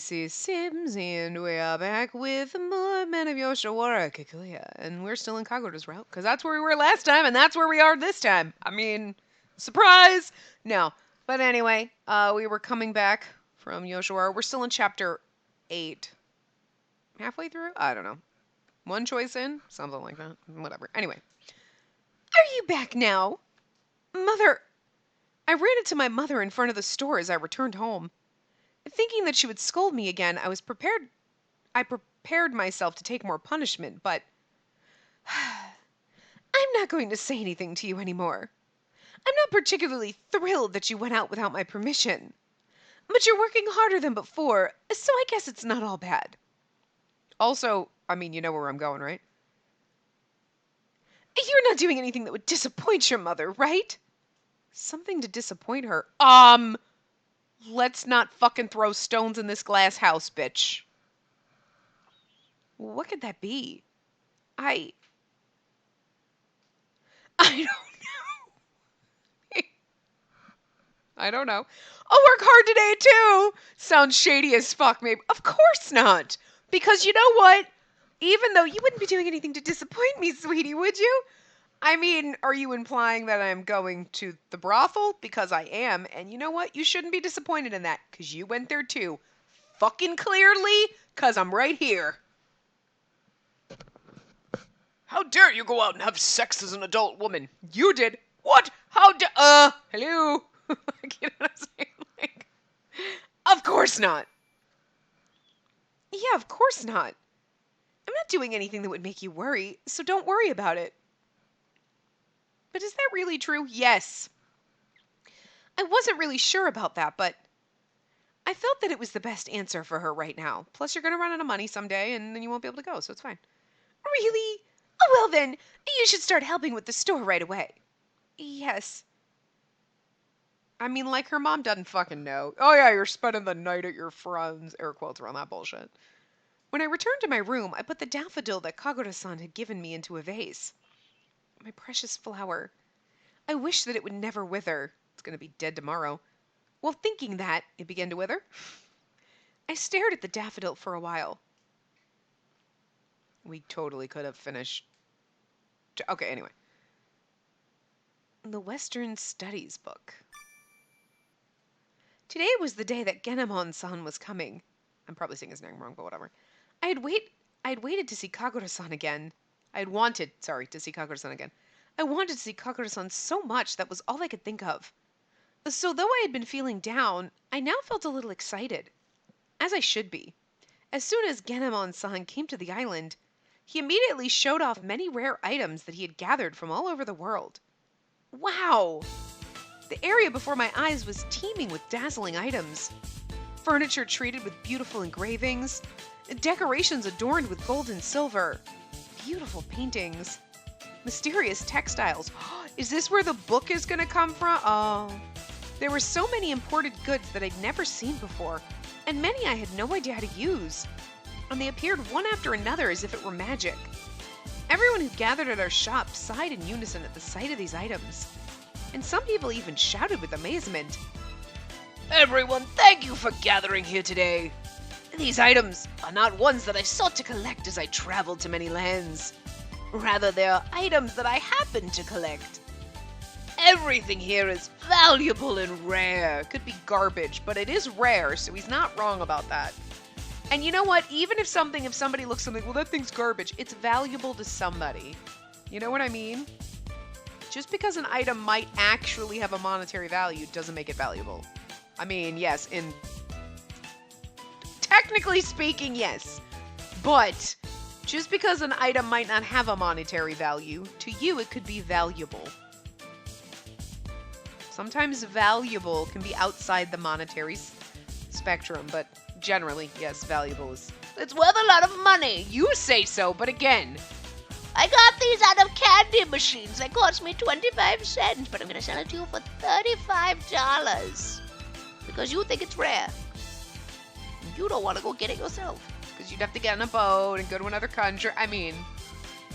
Spacey Sims, and we are back with more Men of Yoshiwara, Kikuya, and we're still in Kagura's route, because that's where we were last time, and that's where we are this time. I mean, surprise! No. But anyway, we were coming back from Yoshiwara. We're still in chapter 8. Halfway through? I don't know. One choice in? Something like that. Whatever. Anyway. Are you back now? Mother... I ran into my mother in front of the store as I returned home. Thinking that she would scold me again, I prepared myself to take more punishment, but I'm not going to say anything to you anymore. I'm not particularly thrilled that you went out without my permission. But you're working harder than before, so I guess it's not all bad. Also, I mean, you know where I'm going, right? You're not doing anything that would disappoint your mother, right? Something to disappoint her. Let's not fucking throw stones in this glass house, bitch. What could that be? I don't know. I don't know. I'll work hard today, too. Sounds shady as fuck, maybe. Of course not. Because you know what? Even though you wouldn't be doing anything to disappoint me, sweetie, would you? I mean, are you implying that I'm going to the brothel? Because I am, and you know what? You shouldn't be disappointed in that, because you went there too. Fucking clearly, because I'm right here. How dare you go out and have sex as an adult woman? You did. What? How hello? Like, you know what I'm saying? Like, of course not. Yeah, of course not. I'm not doing anything that would make you worry, so don't worry about it. But is that really true? Yes. I wasn't really sure about that, but I felt that it was the best answer for her right now. Plus, you're going to run out of money someday, and then you won't be able to go, so it's fine. Really? Oh, well then, you should start helping with the store right away. Yes. I mean, like, her mom doesn't fucking know. Oh yeah, you're spending the night at your friend's. Air quotes around that bullshit. When I returned to my room, I put the daffodil that Kagura-san had given me into a vase. My precious flower. I wish that it would never wither. It's going to be dead tomorrow. While thinking that, it began to wither. I stared at the daffodil for a while. We totally could have finished. Okay, anyway. The Western Studies book. Today was the day that Genemon-san was coming. I'm probably saying his name wrong, but whatever. I had waited to see Kagura-san again. I wanted to see Kagura-san again. I wanted to see Kagura-san so much that was all I could think of. So though I had been feeling down, I now felt a little excited. As I should be. As soon as Genemon-san came to the island, he immediately showed off many rare items that he had gathered from all over the world. Wow! The area before my eyes was teeming with dazzling items. Furniture treated with beautiful engravings, decorations adorned with gold and silver, beautiful paintings, mysterious textiles. Is this where the book is going to come from? Oh. There were so many imported goods that I'd never seen before, and many I had no idea how to use. And they appeared one after another as if it were magic. Everyone who gathered at our shop sighed in unison at the sight of these items. And some people even shouted with amazement. Everyone, thank you for gathering here today. These items are not ones that I sought to collect as I traveled to many lands. Rather, they are items that I happened to collect. Everything here is valuable and rare. Could be garbage, but it is rare, so he's not wrong about that. And you know what? Even if somebody looks something, well, that thing's garbage, it's valuable to somebody. You know what I mean? Just because an item might actually have a monetary value doesn't make it valuable. I mean, yes, technically speaking, yes. But just because an item might not have a monetary value, to you it could be valuable. Sometimes valuable can be outside the monetary spectrum, but generally, yes, valuable is... It's worth a lot of money. You say so, but again... I got these out of candy machines. They cost me 25 cents, but I'm going to sell it to you for $35. Because you think it's rare. You don't want to go get it yourself. Because you'd have to get on a boat and go to another country. I mean,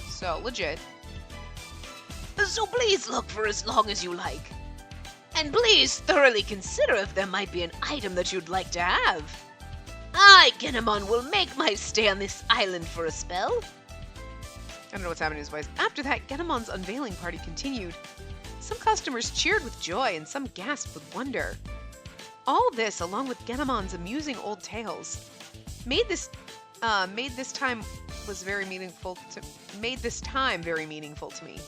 so legit. So please look for as long as you like. And please thoroughly consider if there might be an item that you'd like to have. I, Genomon, will make my stay on this island for a spell. I don't know what's happening in his voice. After that, Genomon's unveiling party continued. Some customers cheered with joy and some gasped with wonder. All this, along with Genomon's amusing old tales, made this time very meaningful to me.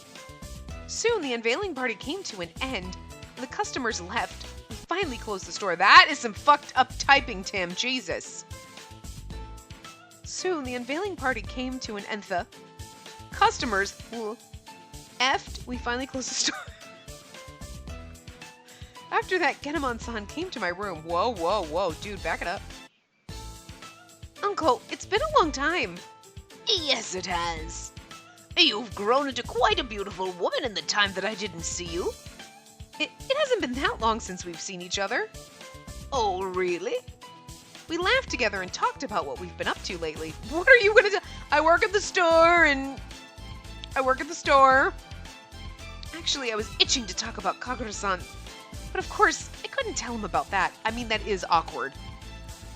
Soon, the unveiling party came to an end, and the customers left. We finally closed the store. That is some fucked up typing, Tim. Jesus. Soon, the unveiling party came to an end. The customers effed. We finally closed the store. After that, Genomon-san came to my room. Whoa, dude, back it up. Uncle, it's been a long time. Yes, it has. You've grown into quite a beautiful woman in the time that I didn't see you. It hasn't been that long since we've seen each other. Oh, really? We laughed together and talked about what we've been up to lately. What are you gonna do? I work at the store. Actually, I was itching to talk about Kagura-san. But of course, I couldn't tell him about that. I mean, that is awkward.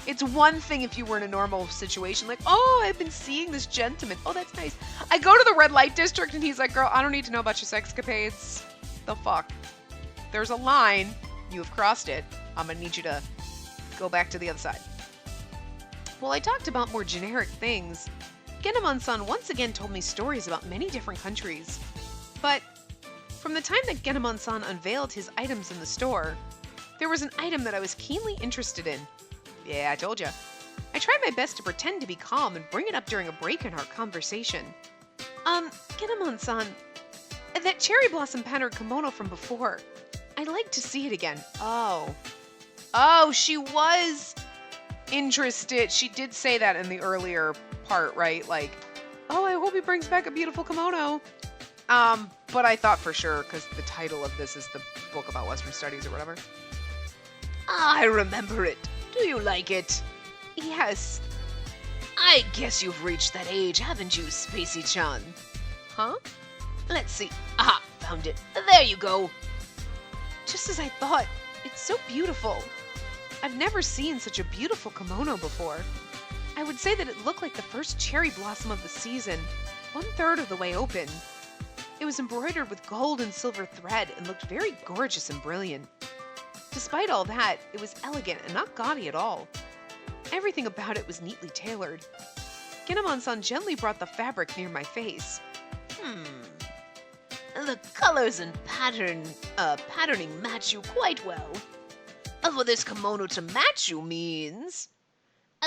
It's one thing if you were in a normal situation, like, oh, I've been seeing this gentleman. Oh, that's nice. I go to the red light district and he's like, girl, I don't need to know about your sexcapades. The fuck? There's a line. You have crossed it. I'm gonna need you to go back to the other side. Well, I talked about more generic things. Genomon-san once again told me stories about many different countries. But from the time that Genomon-san unveiled his items in the store, there was an item that I was keenly interested in. Yeah, I told you. I tried my best to pretend to be calm and bring it up during a break in our conversation. Genomon-san, that cherry blossom patterned kimono from before, I'd like to see it again. Oh, she was interested. She did say that in the earlier part, right? Like, oh, I hope he brings back a beautiful kimono. But I thought for sure, because the title of this is the book about Western Studies or whatever. I remember it. Do you like it? Yes. I guess you've reached that age, haven't you, Spacey-chan? Huh? Let's see. Aha, found it. There you go. Just as I thought. It's so beautiful. I've never seen such a beautiful kimono before. I would say that it looked like the first cherry blossom of the season, 1/3 of the way open. It was embroidered with gold and silver thread and looked very gorgeous and brilliant. Despite all that, it was elegant and not gaudy at all. Everything about it was neatly tailored. Genomon-san gently brought the fabric near my face. The colors and patterning match you quite well. For this kimono to match you means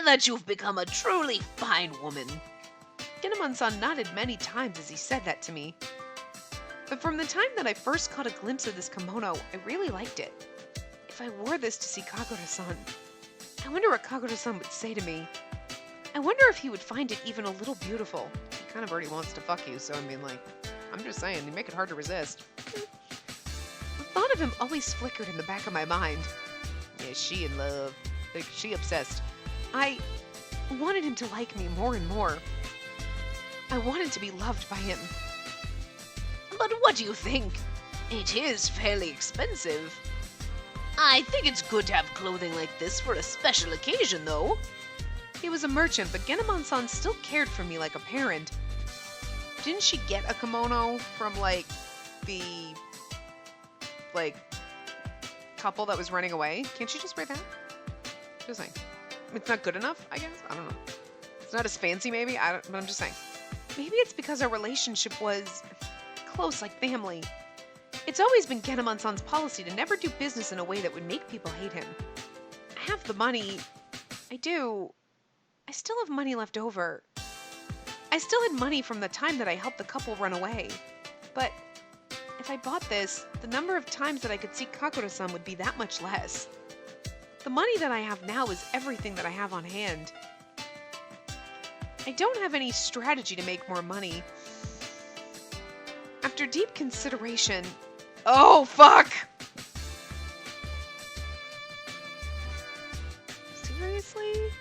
that you've become a truly fine woman. Genomon-san nodded many times as he said that to me. But from the time that I first caught a glimpse of this kimono, I really liked it. If I wore this to see Kagura-san, I wonder what Kagura-san would say to me. I wonder if he would find it even a little beautiful. He kind of already wants to fuck you, so I mean, like, I'm just saying, you make it hard to resist. The thought of him always flickered in the back of my mind. Yeah, she in love. Like, she obsessed. I wanted him to like me more and more. I wanted to be loved by him. But what do you think? It is fairly expensive. I think it's good to have clothing like this for a special occasion, though. He was a merchant, but Genomon-san still cared for me like a parent. Didn't she get a kimono from, like, the, like, couple that was running away? Can't she just wear that? Just saying. It's not good enough, I guess? I don't know. It's not as fancy, maybe? But I'm just saying. Maybe it's because our relationship was close, like family. It's always been Genomon-san's policy to never do business in a way that would make people hate him. I have the money. I do. I still have money left over. I still had money from the time that I helped the couple run away. But if I bought this, the number of times that I could see Kagura-san would be that much less. The money that I have now is everything that I have on hand. I don't have any strategy to make more money. After deep consideration... Oh, fuck! Seriously?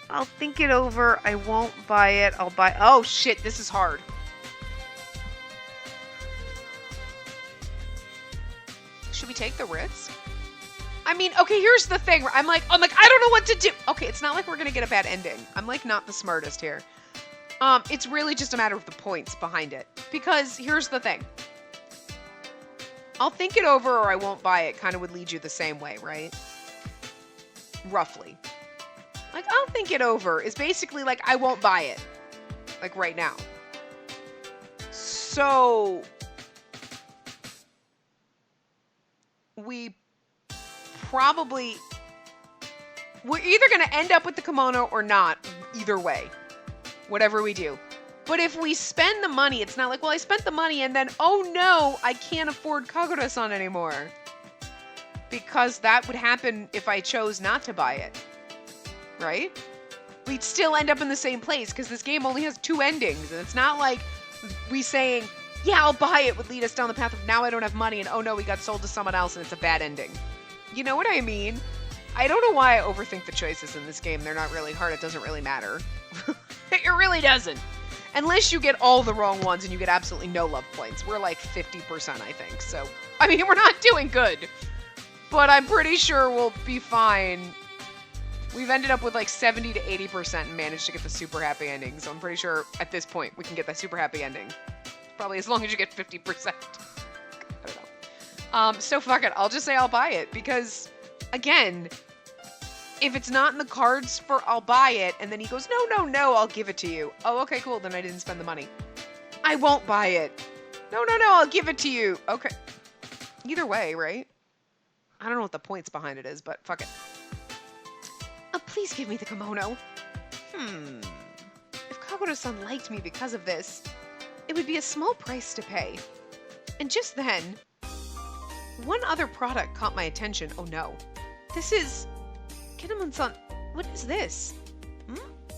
I'll think it over. I won't buy it. I'll buy... Oh, shit, this is hard. Should we take the risk? I mean, okay, here's the thing. I'm like, I don't know what to do. Okay, it's not like we're gonna get a bad ending. I'm like not the smartest here. It's really just a matter of the points behind it. Because here's the thing. I'll think it over or I won't buy it kind of would lead you the same way, right? Roughly. Like, I'll think it over is basically like I won't buy it. Like right now. So we're either going to end up with the kimono or not, either way, whatever we do. But if we spend the money, it's not like, well, I spent the money and then, oh no, I can't afford Kagura-san anymore. Because that would happen if I chose not to buy it. Right? We'd still end up in the same place because this game only has 2 endings. And it's not like we saying, yeah, I'll buy it would lead us down the path of now I don't have money and oh no, we got sold to someone else and it's a bad ending. You know what I mean? I don't know why I overthink the choices in this game. They're not really hard. It doesn't really matter. It really doesn't. Unless you get all the wrong ones and you get absolutely no love points. We're like 50%, I think. So, I mean, we're not doing good. But I'm pretty sure we'll be fine. We've ended up with like 70 to 80% and managed to get the super happy ending. So I'm pretty sure at this point we can get that super happy ending. Probably as long as you get 50%. I don't know. So fuck it. I'll just say I'll buy it. Because, again, if it's not in the cards for I'll buy it, and then he goes, no, I'll give it to you. Oh, okay, cool. Then I didn't spend the money. I won't buy it. No, I'll give it to you. Okay. Either way, right? I don't know what the points behind it is, but fuck it. Oh, please give me the kimono. If Kagura-san liked me because of this, it would be a small price to pay. And just then, one other product caught my attention. Oh no. This is... Kinemon-san, what is this?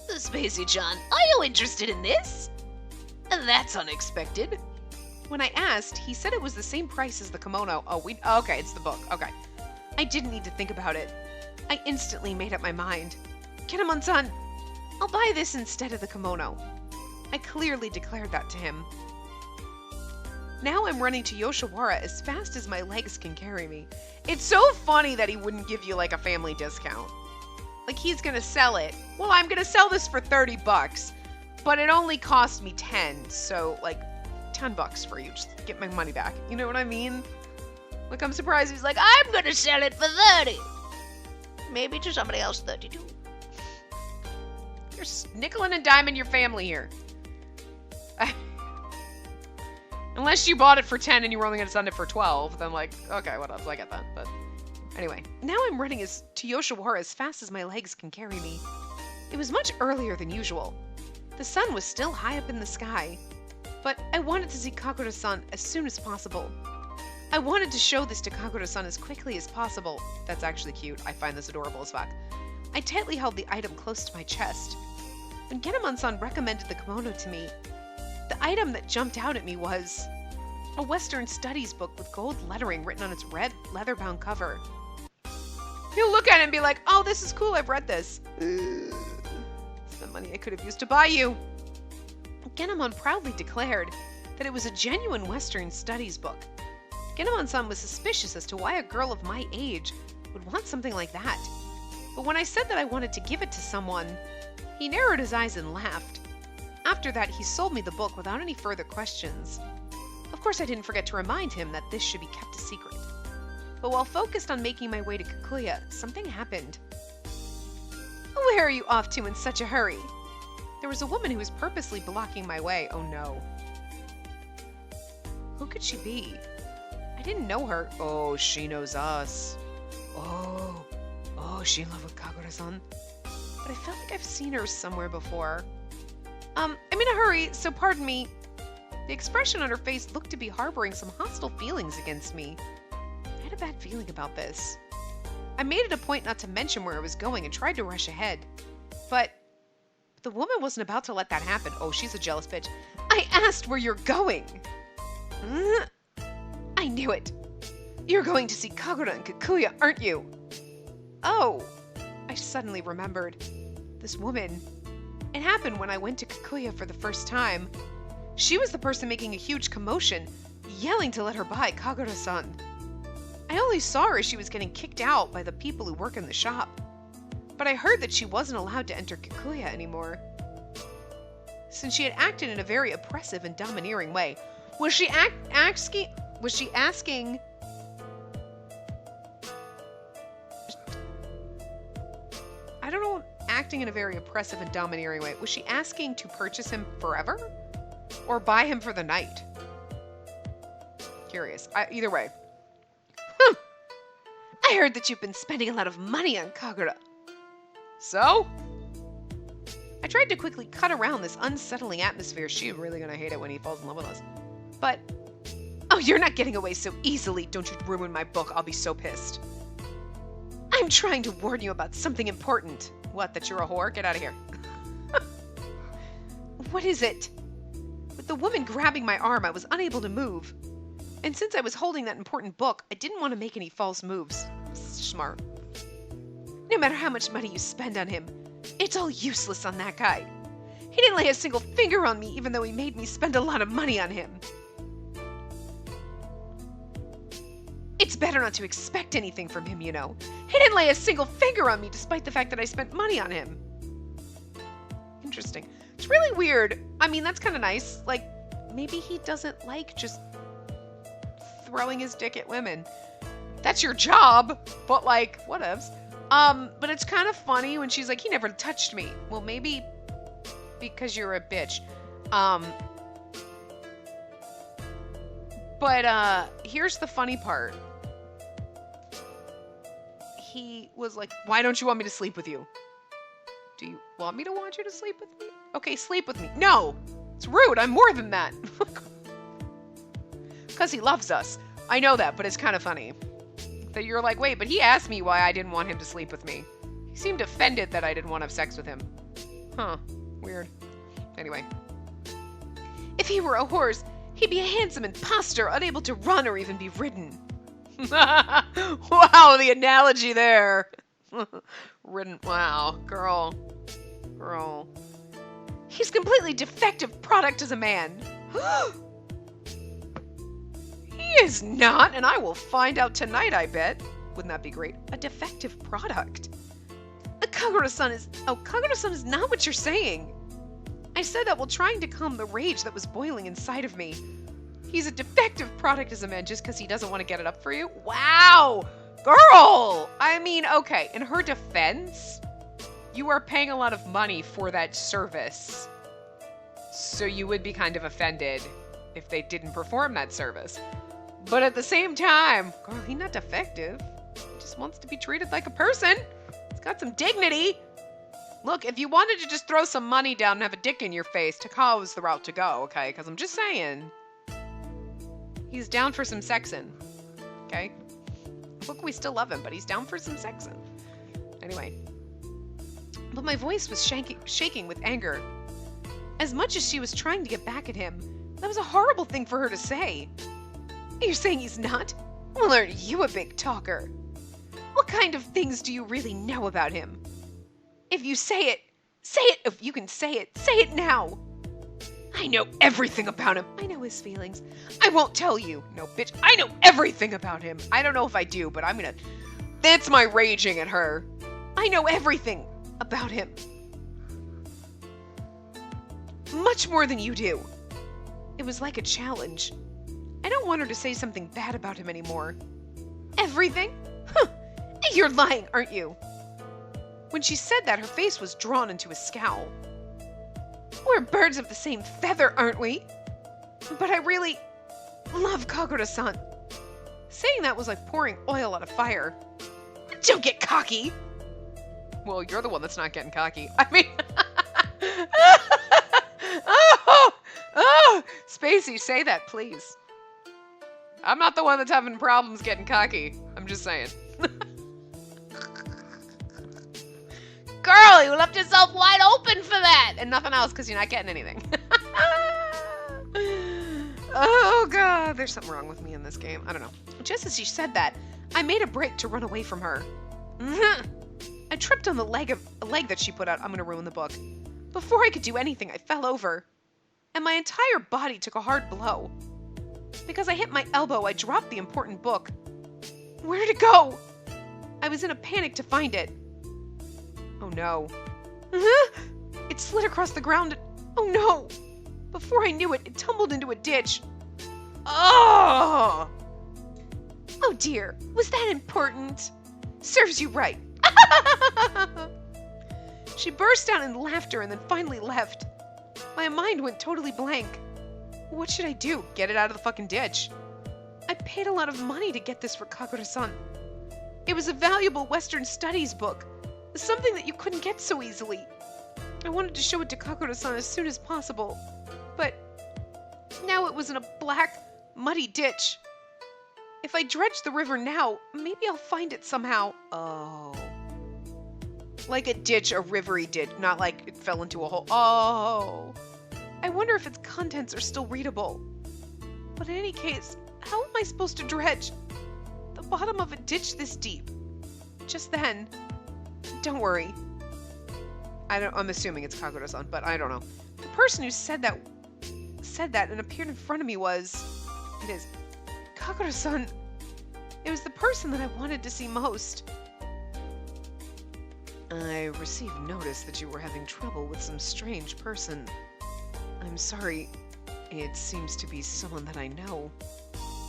Spacey-chan, are you interested in this? That's unexpected. When I asked, he said it was the same price as the kimono. Okay, it's the book. Okay. I didn't need to think about it. I instantly made up my mind. Kinemon-san, I'll buy this instead of the kimono. I clearly declared that to him. Now I'm running to Yoshiwara as fast as my legs can carry me. It's so funny that he wouldn't give you like a family discount. Like he's gonna sell it. Well, I'm gonna sell this for $30, but it only cost me 10, so like $10 for you. Just get my money back. You know what I mean? Like I'm surprised he's like, I'm gonna sell it for 30. Maybe to somebody else 32. You're nickel and diming your family here. Unless you bought it for 10 and you were only going to send it for 12, then like, okay, what else? I get that. But anyway, now I'm running to Yoshiwara as fast as my legs can carry me. It was much earlier than usual. The sun was still high up in the sky, but I wanted to see Kagura-san as soon as possible. I wanted to show this to Kagura-san as quickly as possible. That's actually cute. I find this adorable as fuck. I tightly held the item close to my chest. When Genomon-san recommended the kimono to me, the item that jumped out at me was a Western studies book with gold lettering written on its red leather-bound cover. He'll look at it and be like, oh, this is cool, I've read this. It's the money I could have used to buy you. Genomon proudly declared that it was a genuine Western studies book. Genomon-san was suspicious as to why a girl of my age would want something like that. But when I said that I wanted to give it to someone, he narrowed his eyes and laughed. After that, he sold me the book without any further questions. Of course, I didn't forget to remind him that this should be kept a secret. But while focused on making my way to Kikuya, something happened. Where are you off to in such a hurry? There was a woman who was purposely blocking my way. Oh no. Who could she be? I didn't know her. Oh, she knows us. Oh, she in love with Kagura-san. But I felt like I've seen her somewhere before. I'm in a hurry, so pardon me. The expression on her face looked to be harboring some hostile feelings against me. I had a bad feeling about this. I made it a point not to mention where I was going and tried to rush ahead. But the woman wasn't about to let that happen. Oh, she's a jealous bitch. I asked where you're going. I knew it. You're going to see Kagura and Kikuya, aren't you? Oh, I suddenly remembered. This woman. It happened when I went to Kikuya for the first time. She was the person making a huge commotion, yelling to let her buy Kagura-san. I only saw her as she was getting kicked out by the people who work in the shop. But I heard that she wasn't allowed to enter Kikuya anymore, since she had acted in a very oppressive and domineering way. Was she asking... I don't know, acting in a very oppressive and domineering way. Was she asking to purchase him forever? Or buy him for the night? Curious. Either way. I heard that you've been spending a lot of money on Kagura. So? I tried to quickly cut around this unsettling atmosphere. She's really gonna hate it when he falls in love with us. But, oh, you're not getting away so easily. Don't you ruin my book. I'll be so pissed. I'm trying to warn you about something important. What, that you're a whore? Get out of here. What is it? With the woman grabbing my arm, I was unable to move. And since I was holding that important book, I didn't want to make any false moves. Smart. No matter how much money you spend on him, it's all useless on that guy. He didn't lay a single finger on me, even though he made me spend a lot of money on him. It's better not to expect anything from him, you know. He didn't lay a single finger on me, despite the fact that I spent money on him. Interesting. It's really weird. I mean, that's kind of nice. Like, maybe he doesn't like just throwing his dick at women. That's your job, but like, whatevs. But it's kind of funny when she's like, he never touched me. Well, maybe because you're a bitch. But here's the funny part. He was like, why don't you want me to sleep with you? Do you want me to want you to sleep with me? Okay, sleep with me. No! It's rude. I'm more than that. Because he loves us. I know that, but it's kind of funny. That you're like, wait, but he asked me why I didn't want him to sleep with me. He seemed offended that I didn't want to have sex with him. Huh. Weird. Anyway. If he were a horse, he'd be a handsome imposter, unable to run or even be ridden. Wow, the analogy there. Ridden. Wow, girl. He's completely defective product as a man. He is not, and I will find out tonight, I bet. Wouldn't that be great? A defective product. Kagura-san is not what you're saying. I said that while trying to calm the rage that was boiling inside of me. He's a defective product as a man just because he doesn't want to get it up for you? Wow! Girl! I mean, okay, in her defense, you are paying a lot of money for that service. So you would be kind of offended if they didn't perform that service. But at the same time, girl, he's not defective. He just wants to be treated like a person. He's got some dignity. Look, if you wanted to just throw some money down and have a dick in your face, Takao is the route to go, okay? Because I'm just saying. He's down for some sexing. Okay? Look, we still love him, but he's down for some sexing. Anyway. But my voice was shaking with anger. As much as she was trying to get back at him, that was a horrible thing for her to say. You're saying he's not? Well, aren't you a big talker? What kind of things do you really know about him? If you say it. If you can say it now. I know everything about him. I know his feelings. I won't tell you. No, bitch, I know everything about him. I don't know if I do, but I'm gonna... That's my raging at her. I know everything about him. Much more than you do. It was like a challenge. I don't want her to say something bad about him anymore. Everything? Huh. You're lying, aren't you? When she said that, her face was drawn into a scowl. We're birds of the same feather, aren't we? But I really love Kagura-san. Saying that was like pouring oil on a fire. Don't get cocky! Well, you're the one that's not getting cocky. I mean... Spacey, say that, please. I'm not the one that's having problems getting cocky. I'm just saying. Girl, you left yourself wide open for that! And nothing else, because you're not getting anything. Oh, God. There's something wrong with me in this game. I don't know. Just as she said that, I made a break to run away from her. I tripped on the leg that she put out. I'm going to ruin the book. Before I could do anything, I fell over. And my entire body took a hard blow. Because I hit my elbow, I dropped the important book. Where did it go? I was in a panic to find it. Oh no. It slid across the ground. Oh no! Before I knew it, it tumbled into a ditch. Oh! Oh dear, was that important? Serves you right. She burst out in laughter and then finally left. My mind went totally blank. What should I do? Get it out of the fucking ditch. I paid a lot of money to get this for Kagura-san. It was a valuable Western studies book, something that you couldn't get so easily. I wanted to show it to Kagura-san as soon as possible, but now it was in a black, muddy ditch. If I dredge the river now, maybe I'll find it somehow. Oh. Like a ditch, a rivery ditch, not like it fell into a hole. Oh. I wonder if its contents are still readable. But in any case, how am I supposed to dredge the bottom of a ditch this deep? Just then, don't worry. I'm assuming it's Kagura-san, but I don't know. The person who said that and appeared in front of me it is Kagura-san. It was the person that I wanted to see most. I received notice that you were having trouble with some strange person. I'm sorry. It seems to be someone that I know.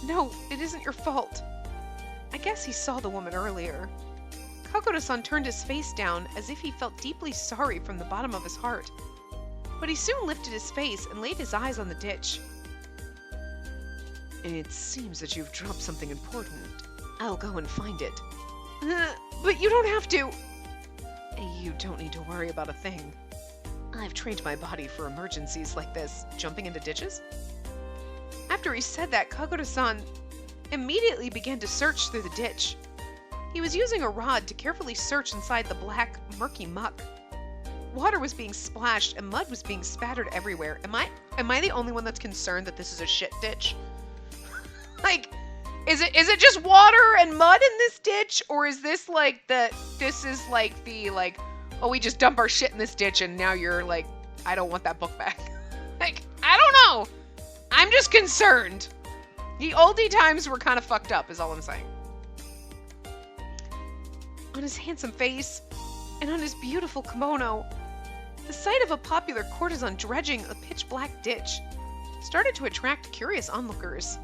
No, it isn't your fault. I guess he saw the woman earlier. Kagura-san turned his face down as if he felt deeply sorry from the bottom of his heart. But he soon lifted his face and laid his eyes on the ditch. It seems that you've dropped something important. I'll go and find it. But you don't have to. You don't need to worry about a thing. I've trained my body for emergencies like this, jumping into ditches. After he said that, Kagura-san immediately began to search through the ditch. He was using a rod to carefully search inside the black, murky muck. Water was being splashed and mud was being spattered everywhere. Am I the only one that's concerned that this is a shit ditch? Like, is it just water and mud in this ditch, or is this like oh, we just dump our shit in this ditch and now you're like, I don't want that book back. Like, I don't know. I'm just concerned. The oldie times were kind of fucked up, is all I'm saying. On his handsome face and on his beautiful kimono, the sight of a popular courtesan dredging a pitch-black ditch started to attract curious onlookers.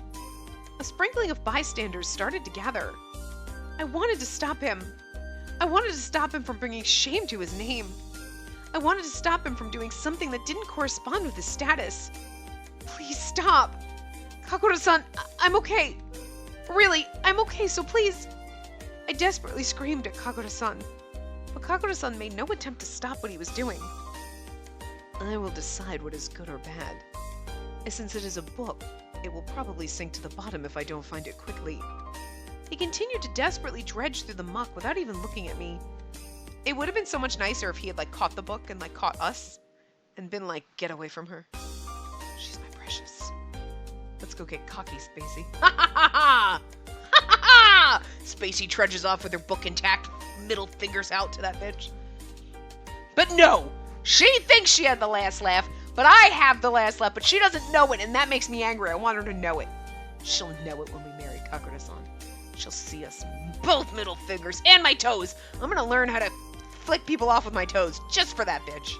A sprinkling of bystanders started to gather. I wanted to stop him. I wanted to stop him from bringing shame to his name. I wanted to stop him from doing something that didn't correspond with his status. Please stop. Kagura-san, I'm okay. Really, I'm okay, so please. I desperately screamed at Kagura-san, but Kagura-san made no attempt to stop what he was doing. I will decide what is good or bad. Since it is a book, it will probably sink to the bottom if I don't find it quickly. He continued to desperately dredge through the muck without even looking at me. It would have been so much nicer if he had caught the book and caught us and been like, get away from her. She's my precious. Let's go get cocky, Spacey. Ha ha ha ha! Ha ha ha! Spacey trudges off with her book intact, middle fingers out to that bitch. But no! She thinks she had the last laugh, but I have the last laugh, but she doesn't know it, and that makes me angry. I want her to know it. She'll know it when we marry Kagura-san. She'll see us, both middle fingers and my toes. I'm gonna learn how to flick people off with my toes, just for that bitch.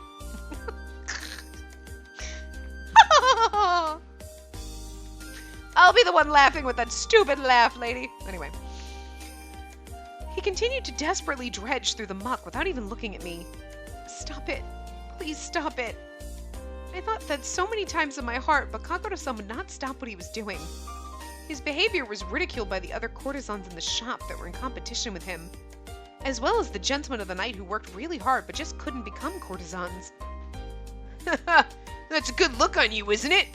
I'll be the one laughing with that stupid laugh, lady. Anyway. He continued to desperately dredge through the muck without even looking at me. Stop it. Please stop it. I thought that so many times in my heart, but Kagura-san would not stop what he was doing. His behavior was ridiculed by the other courtesans in the shop that were in competition with him, as well as the gentlemen of the night who worked really hard but just couldn't become courtesans. That's a good look on you, isn't it?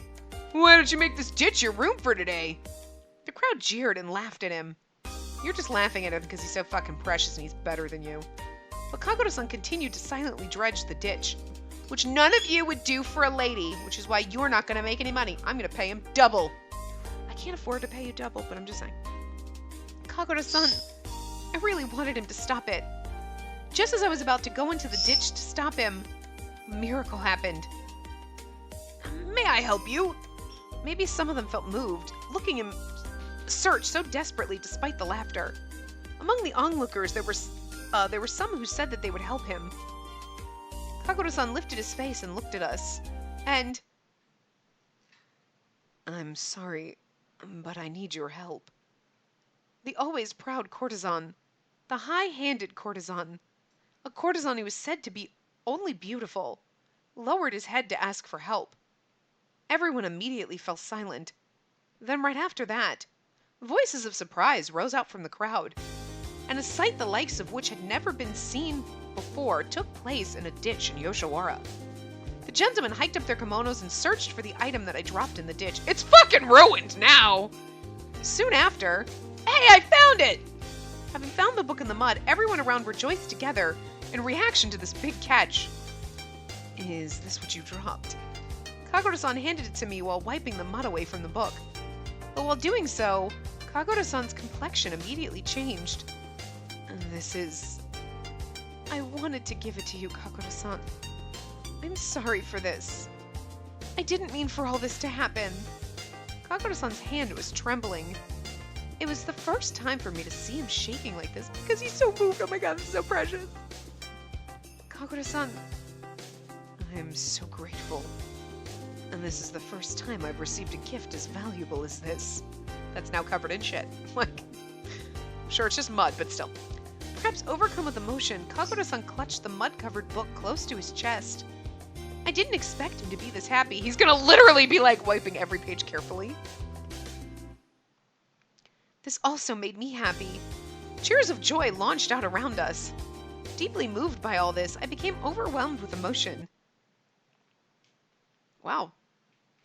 Why don't you make this ditch your room for today? The crowd jeered and laughed at him. You're just laughing at him because he's so fucking precious and he's better than you. But Kagura-san continued to silently dredge the ditch, which none of you would do for a lady, which is why you're not going to make any money. I'm going to pay him double. I can't afford to pay you double, but I'm just saying. Kagura-san, I really wanted him to stop it. Just as I was about to go into the ditch to stop him, a miracle happened. May I help you? Maybe some of them felt moved, looking him search so desperately despite the laughter. Among the onlookers, there were some who said that they would help him. Kagura-san lifted his face and looked at us, and... I'm sorry, but I need your help. The always proud courtesan, the high-handed courtesan, a courtesan who was said to be only beautiful, lowered his head to ask for help. Everyone immediately fell silent. Then right after that, voices of surprise rose out from the crowd, and a sight the likes of which had never been seen before took place in a ditch in Yoshiwara. The gentlemen hiked up their kimonos and searched for the item that I dropped in the ditch. It's fucking ruined now! Soon after, hey, I found it! Having found the book in the mud, everyone around rejoiced together in reaction to this big catch. Is this what you dropped? Kagura-san handed it to me while wiping the mud away from the book. But while doing so, Kagura-san's complexion immediately changed. This is... I wanted to give it to you, Kagura-san. I'm sorry for this. I didn't mean for all this to happen. Kagura-san's hand was trembling. It was the first time for me to see him shaking like this because he's so moved. Oh my god, this is so precious. Kagura-san, I am so grateful. And this is the first time I've received a gift as valuable as this. That's now covered in shit. Like, sure, it's just mud, but still. Perhaps overcome with emotion, Kagura-san clutched the mud-covered book close to his chest. I didn't expect him to be this happy. He's gonna literally be like wiping every page carefully. This also made me happy. Cheers of joy launched out around us. Deeply moved by all this, I became overwhelmed with emotion. Wow.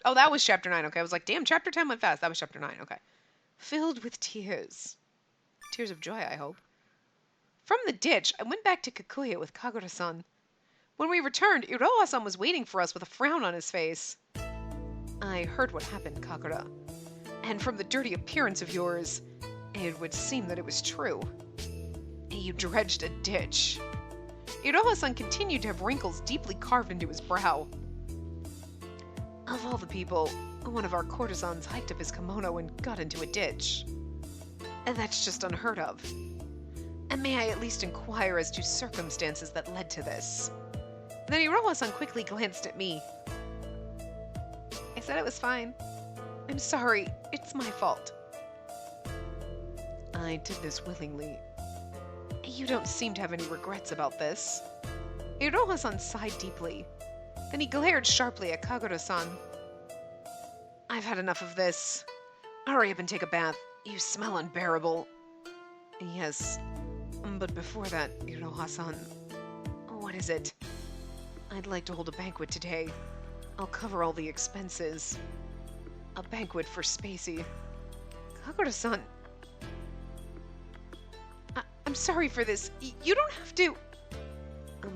Oh, that was chapter 9. Okay, I was like, damn, chapter 10 went fast. That was chapter 9. Okay. Filled with tears. Tears of joy, I hope. From the ditch, I went back to Kikuya with Kagura-san. When we returned, Iroha-san was waiting for us with a frown on his face. I heard what happened, Kagura. And from the dirty appearance of yours, it would seem that it was true. You dredged a ditch. Iroha-san continued to have wrinkles deeply carved into his brow. Of all the people, one of our courtesans hiked up his kimono and got into a ditch. And that's just unheard of. And may I at least inquire as to circumstances that led to this? Then Iroha-san quickly glanced at me. I said it was fine. I'm sorry, it's my fault. I did this willingly. You don't seem to have any regrets about this. Iroha-san sighed deeply. Then he glared sharply at Kagura-san. I've had enough of this. Hurry up and take a bath. You smell unbearable. Yes, but before that, Iroha-san, what is it? I'd like to hold a banquet today. I'll cover all the expenses. A banquet for Spacey. Kagura-san, I'm sorry for this. You don't have to...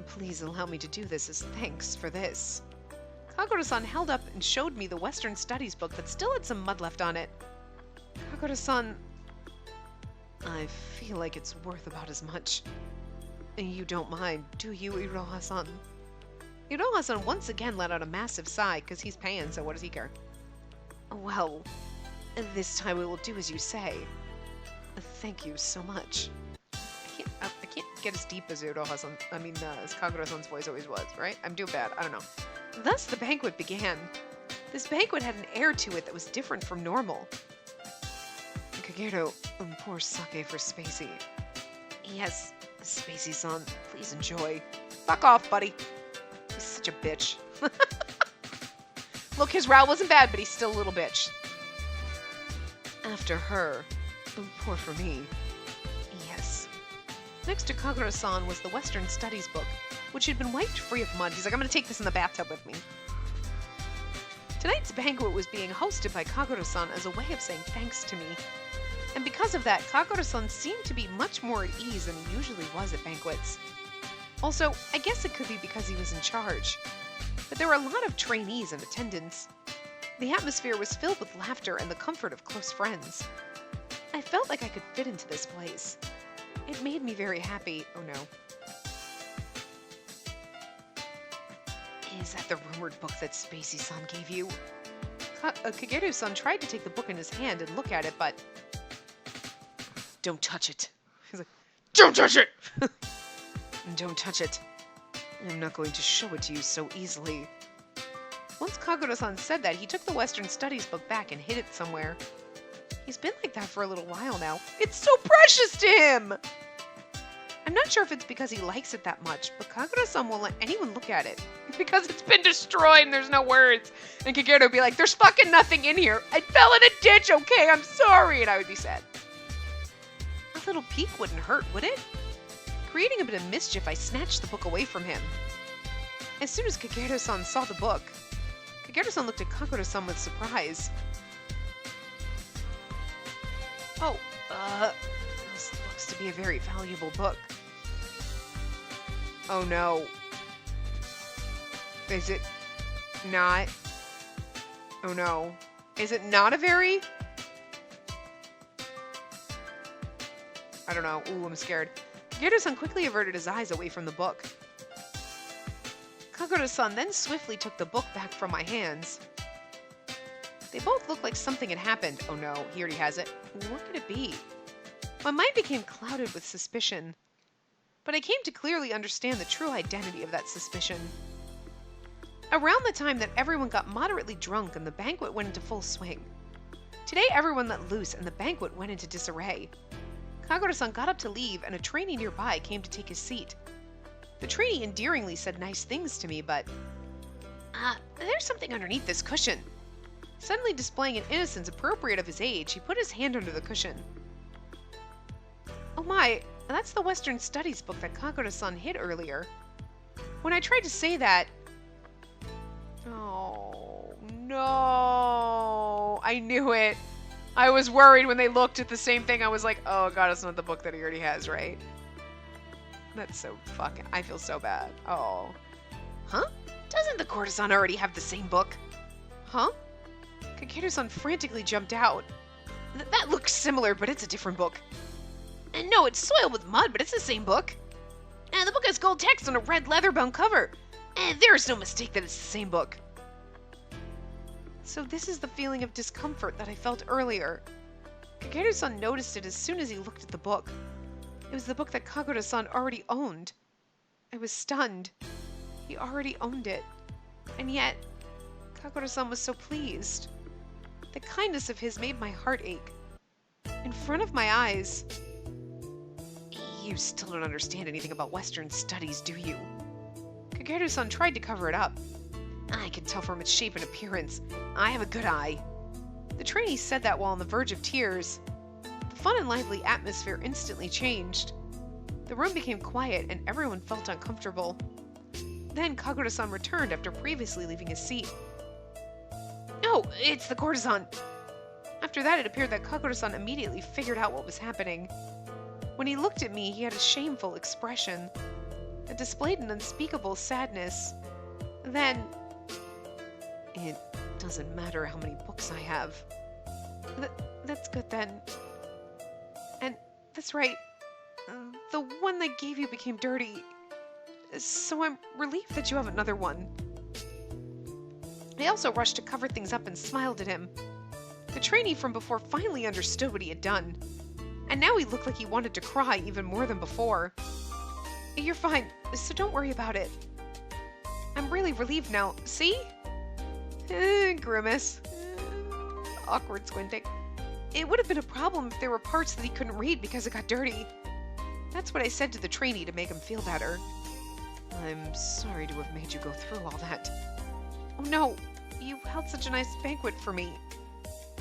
Please allow me to do this as thanks for this. Kagura-san held up and showed me the Western Studies book that still had some mud left on it. Kagura-san, I feel like it's worth about as much. You don't mind, do you, Iroha-san? Iroha-san once again let out a massive sigh, because he's paying, so what does he care? Well, this time we will do as you say. Thank you so much. I can't get as deep as Iroha-san, as Kagura-san's voice always was, right? I'm doing bad, I don't know. Thus the banquet began. This banquet had an air to it that was different from normal. Kageru, pour sake for Spacey. Yes, Spacey-san, please enjoy. Fuck off, buddy. He's such a bitch. Look, his row wasn't bad, but he's still a little bitch. After her, pour for me. Yes. Next to Kagura-san was the Western Studies book, which had been wiped free of mud. He's like, I'm going to take this in the bathtub with me. Tonight's banquet was being hosted by Kagura-san as a way of saying thanks to me. And because of that, Kagura-san seemed to be much more at ease than he usually was at banquets. Also, I guess it could be because he was in charge. But there were a lot of trainees in attendance. The atmosphere was filled with laughter and the comfort of close friends. I felt like I could fit into this place. It made me very happy. Oh no. Is that the rumored book that Spacey-san gave you? Kageru-san tried to take the book in his hand and look at it, but... Don't touch it. He's like, don't touch it! Don't touch it. I'm not going to show it to you so easily. Once Kagura-san said that, he took the Western Studies book back and hid it somewhere. He's been like that for a little while now. It's so precious to him! I'm not sure if it's because he likes it that much, but Kagura-san won't let anyone look at it. Because it's been destroyed and there's no words. And Kagero would be like, there's fucking nothing in here. I fell in a ditch, okay? I'm sorry. And I would be sad. A little peek wouldn't hurt, would it? Creating a bit of mischief, I snatched the book away from him. As soon as Kagero-san saw the book, Kagero-san looked at Kagura-san with surprise. Oh, this looks to be a very valuable book. Oh no. Is it not? Oh no. Is it not a very? I don't know. Ooh, I'm scared. Kagura-san quickly averted his eyes away from the book. Kagura-san then swiftly took the book back from my hands. They both looked like something had happened. Oh no, he already has it. What could it be? My mind became clouded with suspicion. But I came to clearly understand the true identity of that suspicion. Around the time that everyone got moderately drunk and the banquet went into full swing. Today everyone let loose and the banquet went into disarray. Kagura-san got up to leave and a trainee nearby came to take his seat. The trainee endearingly said nice things to me, but... there's something underneath this cushion. Suddenly displaying an innocence appropriate of his age, he put his hand under the cushion. Oh my, that's the Western Studies book that Kagura-san hid earlier. When I tried to say that... Oh, no. I knew it. I was worried when they looked at the same thing. I was like, oh god, it's not the book that he already has, right? That's so fucking... I feel so bad. Oh. Huh? Doesn't the courtesan already have the same book? Huh? Kakeru-san frantically jumped out. That looks similar, but it's a different book. And no, it's soiled with mud, but it's the same book. And the book has gold text on a red leather-bound cover. And there is no mistake that it's the same book. So this is the feeling of discomfort that I felt earlier. Kakeru-san noticed it as soon as he looked at the book. It was the book that Kagura-san already owned. I was stunned. He already owned it. And yet, Kagura-san was so pleased. The kindness of his made my heart ache. In front of my eyes... You still don't understand anything about Western studies, do you? Kakeru-san tried to cover it up. I can tell from its shape and appearance. I have a good eye. The trainee said that while on the verge of tears. The fun and lively atmosphere instantly changed. The room became quiet and everyone felt uncomfortable. Then Kagura-san returned after previously leaving his seat. Oh, it's the courtesan! After that, it appeared that Kagura-san immediately figured out what was happening. When he looked at me, he had a shameful expression that displayed an unspeakable sadness. Then... It doesn't matter how many books I have. That's good then. And that's right. The one I gave you became dirty. So I'm relieved that you have another one. I also rushed to cover things up and smiled at him. The trainee from before finally understood what he had done. And now he looked like he wanted to cry even more than before. You're fine, so don't worry about it. I'm really relieved now. See? Grimace. Awkward squinting. It would have been a problem if there were parts that he couldn't read because it got dirty. That's what I said to the trainee to make him feel better. I'm sorry to have made you go through all that. Oh no, you held such a nice banquet for me.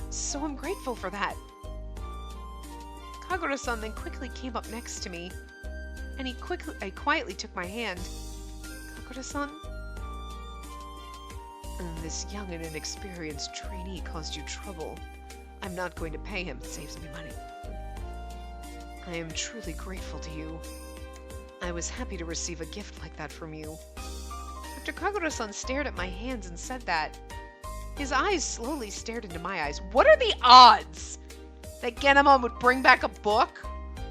So I'm grateful for that. Kagura-san then quickly came up next to me, and I quietly took my hand. Kagura-san? This young and inexperienced trainee caused you trouble. I'm not going to pay him. It saves me money. I am truly grateful to you. I was happy to receive a gift like that from you. After Kagura-san stared at my hands and said that, his eyes slowly stared into my eyes. What are the odds that Genomon would bring back a book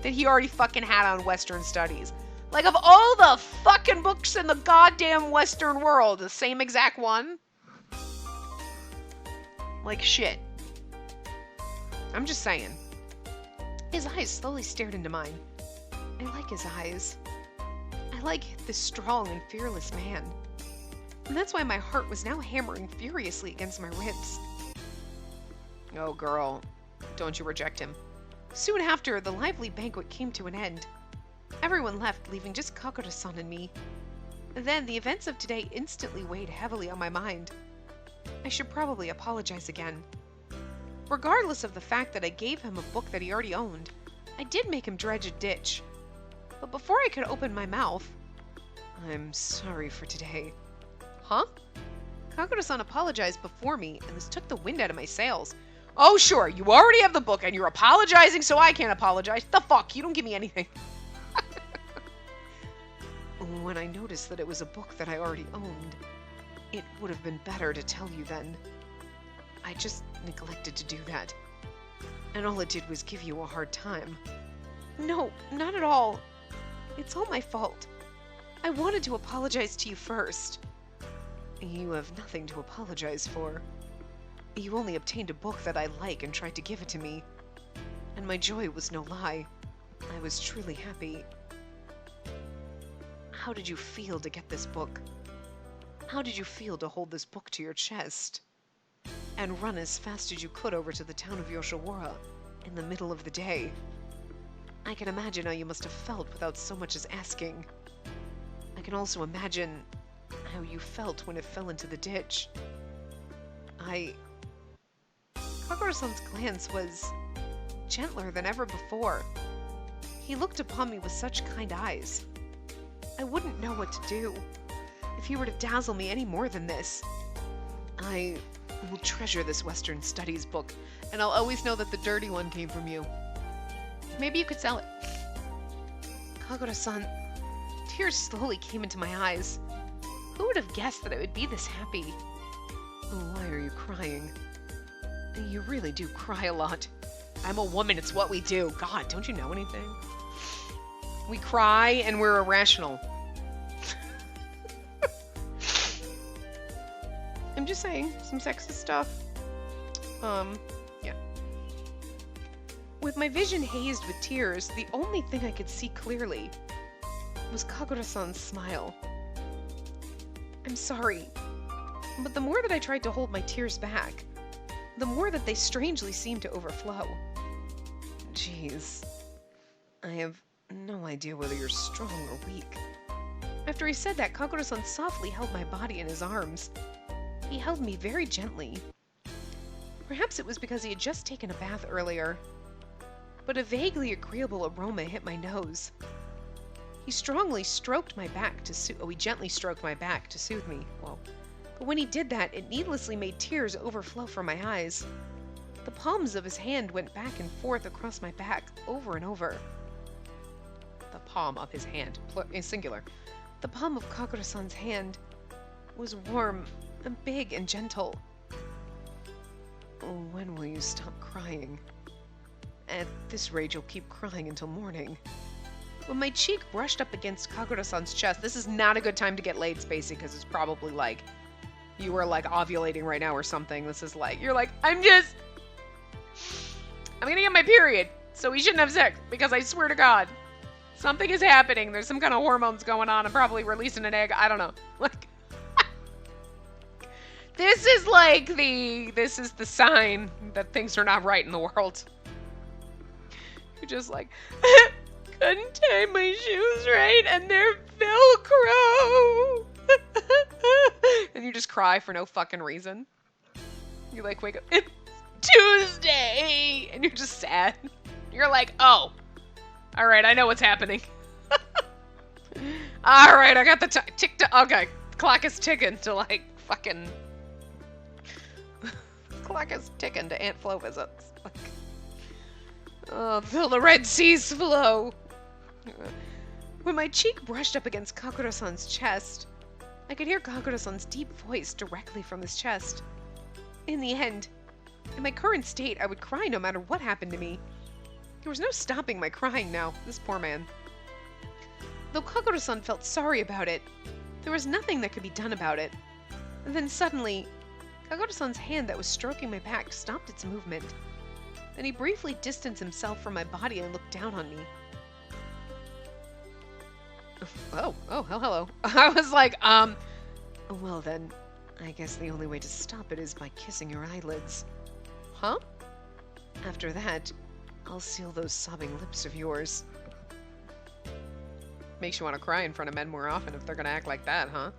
that he already fucking had on Western Studies? Like, of all the fucking books in the goddamn Western world, the same exact one? Like shit. I'm just saying. His eyes slowly stared into mine. I like his eyes. I like this strong and fearless man. And that's why my heart was now hammering furiously against my ribs. Oh, girl, don't you reject him. Soon after, the lively banquet came to an end. Everyone left, leaving just Kagura-san and me. And then the events of today instantly weighed heavily on my mind. I should probably apologize again. Regardless of the fact that I gave him a book that he already owned, I did make him dredge a ditch. But before I could open my mouth, I'm sorry for today. Huh? Kagura-san apologized before me, and this took the wind out of my sails. Oh, sure, you already have the book, and you're apologizing, so I can't apologize. The fuck? You don't give me anything. When I noticed that it was a book that I already owned, it would have been better to tell you then. I just neglected to do that. And all it did was give you a hard time. No, not at all. It's all my fault. I wanted to apologize to you first. You have nothing to apologize for. You only obtained a book that I like and tried to give it to me. And my joy was no lie. I was truly happy. How did you feel to get this book? How did you feel to hold this book to your chest? And run as fast as you could over to the town of Yoshiwara in the middle of the day? I can imagine how you must have felt without so much as asking. I can also imagine how you felt when it fell into the ditch. Kagura-san's glance was gentler than ever before. He looked upon me with such kind eyes. I wouldn't know what to do if he were to dazzle me any more than this. I will treasure this Western Studies book, and I'll always know that the dirty one came from you. Maybe you could sell it. Kagura-san, tears slowly came into my eyes. Who would have guessed that I would be this happy? Why are you crying? You really do cry a lot. I'm a woman, it's what we do. God, don't you know anything? We cry and we're irrational. I'm just saying, some sexist stuff. Yeah. With my vision hazed with tears, the only thing I could see clearly was Kagura-san's smile. I'm sorry, but the more that I tried to hold my tears back, the more that they strangely seemed to overflow. Jeez. I have no idea whether you're strong or weak. After he said that, Kagura-san softly held my body in his arms. He held me very gently. Perhaps it was because he had just taken a bath earlier, but a vaguely agreeable aroma hit my nose. He strongly stroked my back to he gently stroked my back to soothe me. Whoa. But when he did that, it needlessly made tears overflow from my eyes. The palms of his hand went back and forth across my back, over and over. The palm of his hand, in singular. The palm of Kagura-san's hand was warm and big and gentle. When will you stop crying? At this rate, you'll keep crying until morning. When my cheek brushed up against Kagura-san's chest, this is not a good time to get laid, Spacey, because it's probably like, you are like ovulating right now or something. This is like, you're like, I'm gonna get my period, so we shouldn't have sex, because I swear to God, something is happening. There's some kind of hormones going on. I'm probably releasing an egg. I don't know. Like, this is the sign that things are not right in the world. You're just like, couldn't tie my shoes right, and they're Velcro. And you just cry for no fucking reason. You like wake up, it's Tuesday, and you're just sad. You're like, oh, all right, I know what's happening. All right, I got the tick. Okay, the clock is ticking to like fucking. Clock is ticking to Aunt Flo visits. Like, oh, till the Red Seas flow. When my cheek brushed up against Kagura-san's chest, I could hear Kagura-san's deep voice directly from his chest. In the end, in my current state, I would cry no matter what happened to me. There was no stopping my crying now, this poor man. Though Kagura-san felt sorry about it, there was nothing that could be done about it. And then suddenly, Kagura-san's hand that was stroking my back stopped its movement. Then he briefly distanced himself from my body and looked down on me. Oh, hello. I was like, well then, I guess the only way to stop it is by kissing your eyelids. Huh? After that, I'll seal those sobbing lips of yours. Makes you want to cry in front of men more often if they're gonna act like that, huh?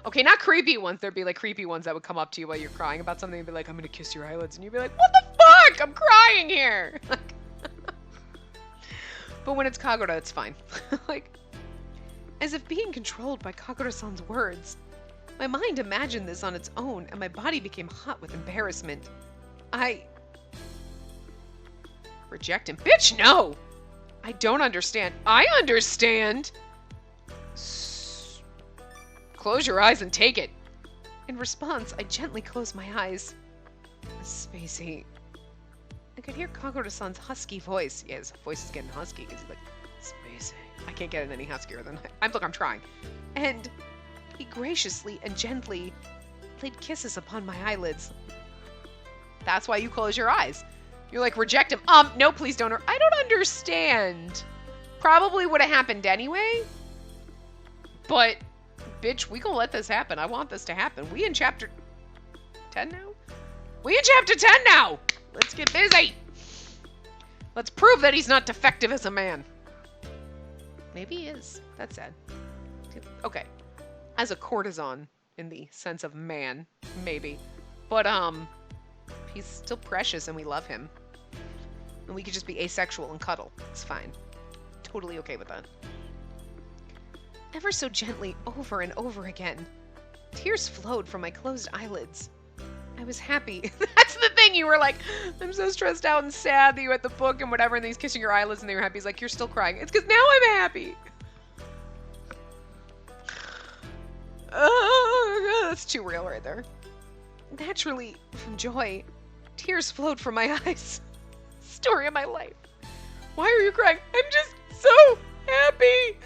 Okay, not creepy ones. There'd be like creepy ones that would come up to you while you're crying about something and be like, I'm gonna kiss your eyelids. And you'd be like, what the fuck? I'm crying here. But when it's Kagura, it's fine. Like, as if being controlled by Kagura-san's words. My mind imagined this on its own, and my body became hot with embarrassment. I reject him. Bitch, no! I don't understand. I understand! Close your eyes and take it. In response, I gently closed my eyes. Spacey. I could hear Kagura-san's husky voice. Yeah, his voice is getting husky because he's like, Spacey. I can't get it any huskier than that. I'm trying. And he graciously and gently laid kisses upon my eyelids. That's why you close your eyes. You're like, reject him. No, please don't. I don't understand. Probably would have happened anyway. But, bitch, we gonna let this happen. I want this to happen. We in chapter 10 now? We in chapter 10 now! Let's get busy! Let's prove that he's not defective as a man. Maybe he is. That's sad. Okay. As a courtesan, in the sense of man, maybe. But, he's still precious and we love him. And we could just be asexual and cuddle. It's fine. Totally okay with that. Ever so gently, over and over again, tears flowed from my closed eyelids. I was happy. That's the thing. You were like, I'm so stressed out and sad that you read the book and whatever, and then he's kissing your eyelids and they were happy. He's like, you're still crying. It's because now I'm happy. Oh, that's too real right there. Naturally, from joy, tears flowed from my eyes. Story of my life. Why are you crying? I'm just so happy.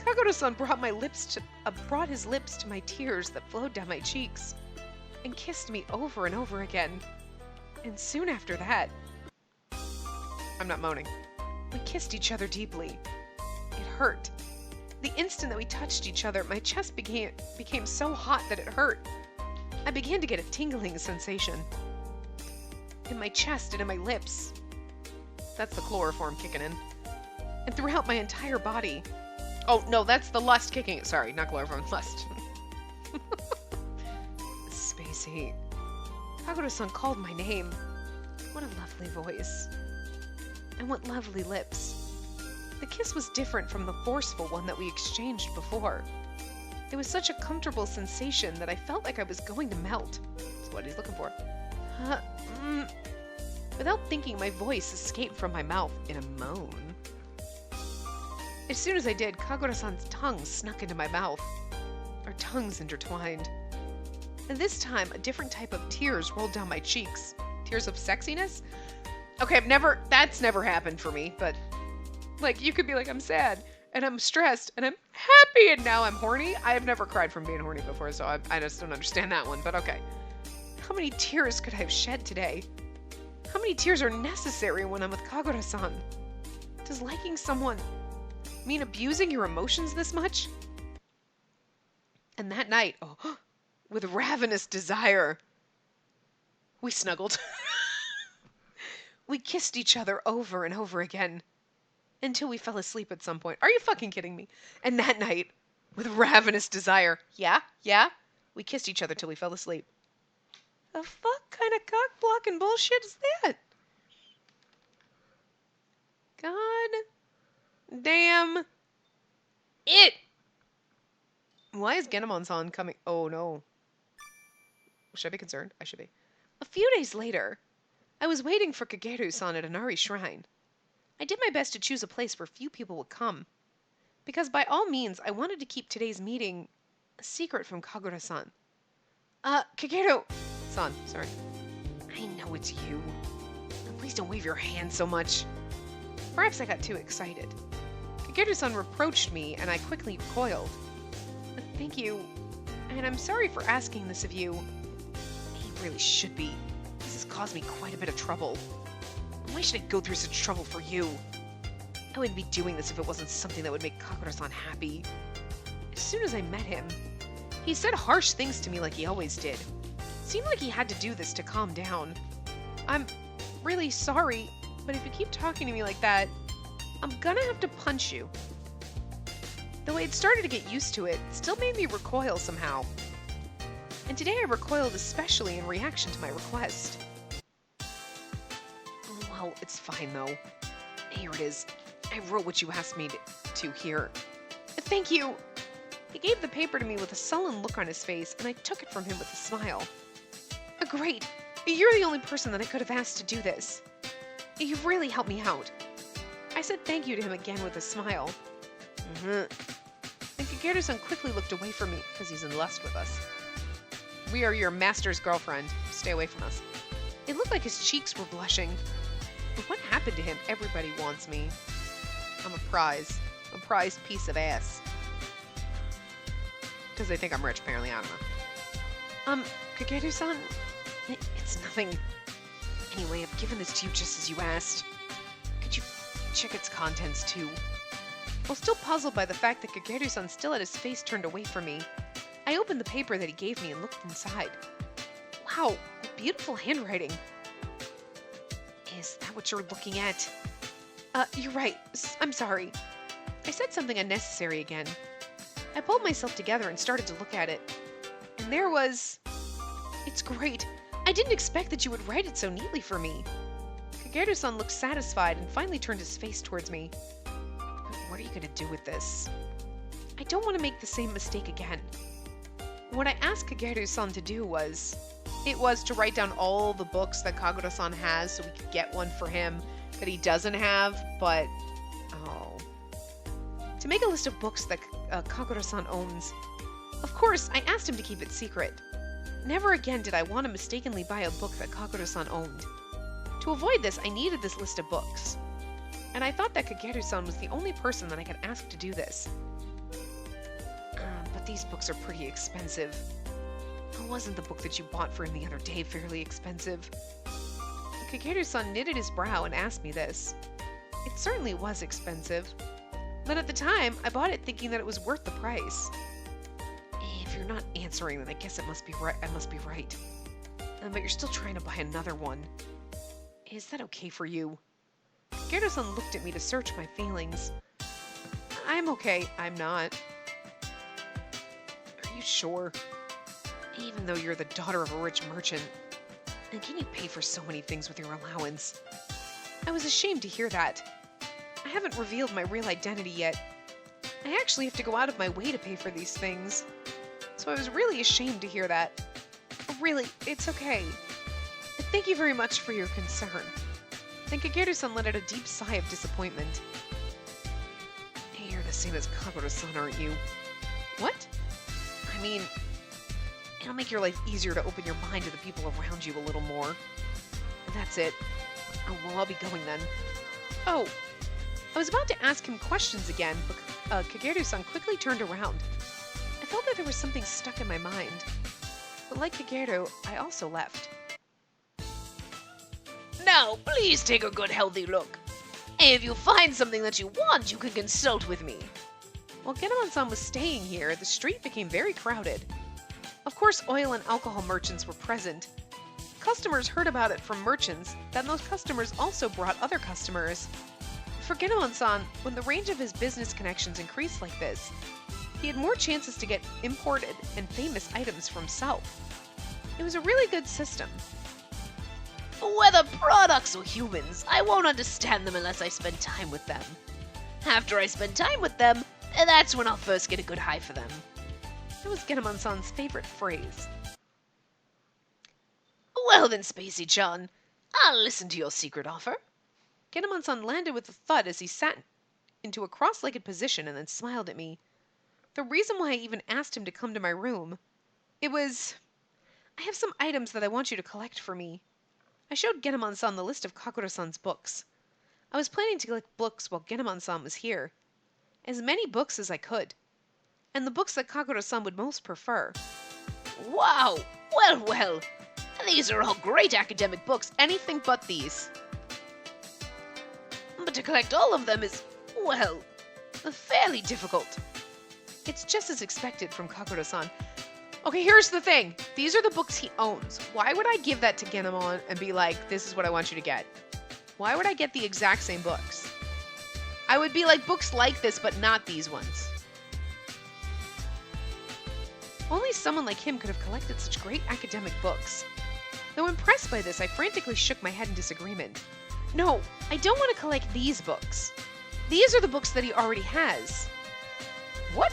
Kagura-san brought his lips to my tears that flowed down my cheeks and kissed me over and over again. And soon after that, I'm not moaning, we kissed each other deeply. It hurt. The instant that we touched each other, my chest became so hot that it hurt. I began to get a tingling sensation in my chest and in my lips. That's the chloroform kicking in. And throughout my entire body. Oh, no, that's the lust kicking. Sorry, not chloroform, lust. Spacey. Kagura-san called my name. What a lovely voice. And what lovely lips. The kiss was different from the forceful one that we exchanged before. It was such a comfortable sensation that I felt like I was going to melt. That's what he's looking for. Without thinking, my voice escaped from my mouth in a moan. As soon as I did, Kagura-san's tongue snuck into my mouth. Our tongues intertwined. And this time, a different type of tears rolled down my cheeks. Tears of sexiness? Okay, that's never happened for me, but, like, you could be like, I'm sad, and I'm stressed, and I'm happy, and now I'm horny. I have never cried from being horny before, so I just don't understand that one, but okay. How many tears could I have shed today? How many tears are necessary when I'm with Kagura-san? Does liking someone mean abusing your emotions this much? And that night, with ravenous desire, we snuggled. We kissed each other over and over again until we fell asleep at some point. Are you fucking kidding me? And that night, with ravenous desire, yeah, we kissed each other till we fell asleep. The fuck kind of cock-blocking bullshit is that? God damn it! Why is Genomon-san coming? Oh no. Should I be concerned? I should be. A few days later, I was waiting for Kageru-san at Inari Shrine. I did my best to choose a place where few people would come, because by all means I wanted to keep today's meeting a secret from Kagura-san. Kageru-san, sorry. I know it's you. Please don't wave your hand so much. Perhaps I got too excited. Kageru-san reproached me, and I quickly recoiled. Thank you, and I'm sorry for asking this of you. He really should be. This has caused me quite a bit of trouble. Why should I go through such trouble for you? I wouldn't be doing this if it wasn't something that would make Kakura-san happy. As soon as I met him, he said harsh things to me like he always did. It seemed like he had to do this to calm down. I'm really sorry, but if you keep talking to me like that, I'm gonna have to punch you. Though I had started to get used to it, it still made me recoil somehow. And today I recoiled especially in reaction to my request. Well, it's fine though. Here it is. I wrote what you asked me to here. Thank you! He gave the paper to me with a sullen look on his face, and I took it from him with a smile. Great! You're the only person that I could have asked to do this. You've really helped me out. I said thank you to him again with a smile. And Kageru-san quickly looked away from me, because he's in lust with us. We are your master's girlfriend. Stay away from us. It looked like his cheeks were blushing. But what happened to him? Everybody wants me. I'm a prized piece of ass. Because they think I'm rich, apparently. I don't know. Kageru-san? It's nothing. Anyway, I've given this to you just as you asked. Could you check its contents, too? While still puzzled by the fact that Kageru-san still had his face turned away from me, I opened the paper that he gave me and looked inside. Wow, what beautiful handwriting. Is that what you're looking at? You're right. I'm sorry. I said something unnecessary again. I pulled myself together and started to look at it. And there was... It's great. I didn't expect that you would write it so neatly for me. Kageru-san looked satisfied and finally turned his face towards me. What are you going to do with this? I don't want to make the same mistake again. What I asked Kageru-san to do was to write down all the books that Kagura-san has so we could get one for him that he doesn't have, but... Oh. To make a list of books that Kagura-san owns. Of course, I asked him to keep it secret. Never again did I want to mistakenly buy a book that Kagura-san owned. To avoid this, I needed this list of books. And I thought that Kageru-san was the only person that I could ask to do this. But these books are pretty expensive. Wasn't the book that you bought for him the other day fairly expensive? Kageru-san knitted his brow and asked me this. It certainly was expensive. But at the time, I bought it thinking that it was worth the price. If you're not answering, then I guess it must be right. I must be right. But you're still trying to buy another one. Is that okay for you? Kageru-san looked at me to search my feelings. I'm okay. I'm not. Are you sure? Even though you're the daughter of a rich merchant, and can you pay for so many things with your allowance? I was ashamed to hear that. I haven't revealed my real identity yet. I actually have to go out of my way to pay for these things. So I was really ashamed to hear that. Really, it's okay. Thank you very much for your concern. Then Kageru-san let out a deep sigh of disappointment. Hey, you're the same as Kagura-san, aren't you? What? I mean... It'll make your life easier to open your mind to the people around you a little more. And that's it. Oh, well, I'll be going then. Oh, I was about to ask him questions again, but Kageru-san quickly turned around. I felt that there was something stuck in my mind. But like Kageru, I also left. Now, please take a good, healthy look. If you find something that you want, you can consult with me. While Genomon-san was staying here, the street became very crowded. Of course, oil and alcohol merchants were present. Customers heard about it from merchants, then those customers also brought other customers. For Genomon-san, when the range of his business connections increased like this, he had more chances to get imported and famous items for himself. It was a really good system. Whether products or humans, I won't understand them unless I spend time with them. After I spend time with them, that's when I'll first get a good high for them. That was Genomon-san's favorite phrase. Well then, Spacey-chan, I'll listen to your secret offer. Genomon-san landed with a thud as he sat into a cross-legged position and then smiled at me. The reason why I even asked him to come to my room, it was... I have some items that I want you to collect for me. I showed Genomon-san the list of Kakura-san's books. I was planning to collect books while Genomon-san was here. As many books as I could. And the books that Kagura-san would most prefer. Wow! Well, well! These are all great academic books, anything but these. But to collect all of them is Well, fairly difficult. It's just as expected from Kagura-san. Okay, here's the thing. These are the books he owns. Why would I give that to Genomon and be like, this is what I want you to get? Why would I get the exact same books? I would be like, books like this, but not these ones. Only someone like him could have collected such great academic books. Though impressed by this, I frantically shook my head in disagreement. No, I don't want to collect these books. These are the books that he already has. What?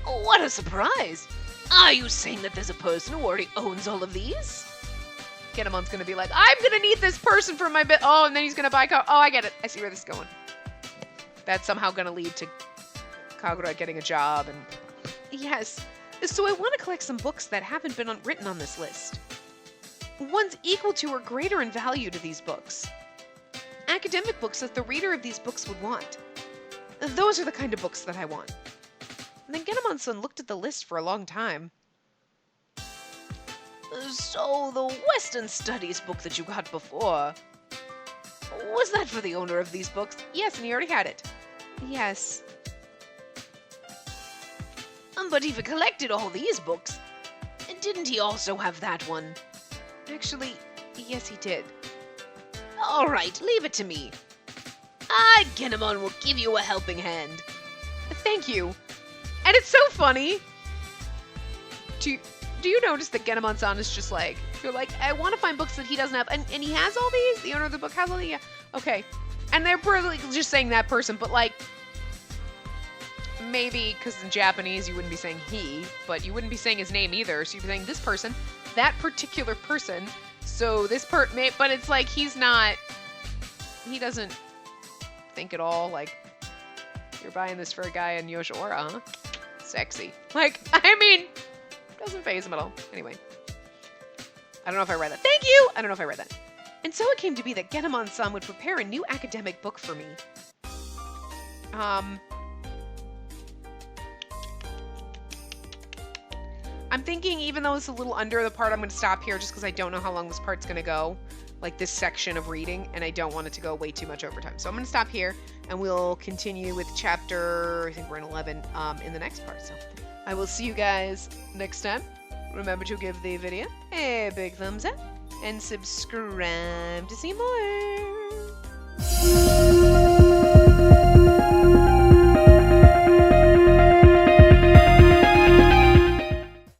What a surprise! Are you saying that there's a person who already owns all of these? Genemon's gonna be like, I'm gonna need this person for my bit. Oh, and then he's gonna buy. Oh, I get it. I see where this is going. That's somehow gonna lead to Kagura getting a job and. Yes. So I want to collect some books that haven't been written on this list. Ones equal to or greater in value to these books. Academic books that the reader of these books would want. Those are the kind of books that I want. And then Genomon-san looked at the list for a long time. So the Western Studies book that you got before, was that for the owner of these books? Yes, and he already had it. Yes. But if he collected all these books, didn't he also have that one? Actually, yes he did. All right, leave it to me. Genomon will give you a helping hand. Thank you. And it's so funny. Do you notice that Genomon-san is just like, you're like, I want to find books that he doesn't have, and he has all these? The owner of the book has all these? Yeah. Okay. And they're probably just saying that person, but like, maybe because in Japanese you wouldn't be saying he, but you wouldn't be saying his name either, so you'd be saying this person, that particular person, so this but it's like he doesn't think at all, like, you're buying this for a guy in Yoshiwara, huh? Sexy. Like, I mean, doesn't faze him at all. Anyway. I don't know if I read that. Thank you! I don't know if I read that. And so it came to be that Genomon-san would prepare a new academic book for me. I'm thinking, even though it's a little under the part, I'm going to stop here just because I don't know how long this part's going to go. Like this section of reading, and I don't want it to go way too much over time. So I'm going to stop here, and we'll continue with chapter, I think we're in 11, in the next part. So I will see you guys next time. Remember to give the video a big thumbs up, and subscribe to see more.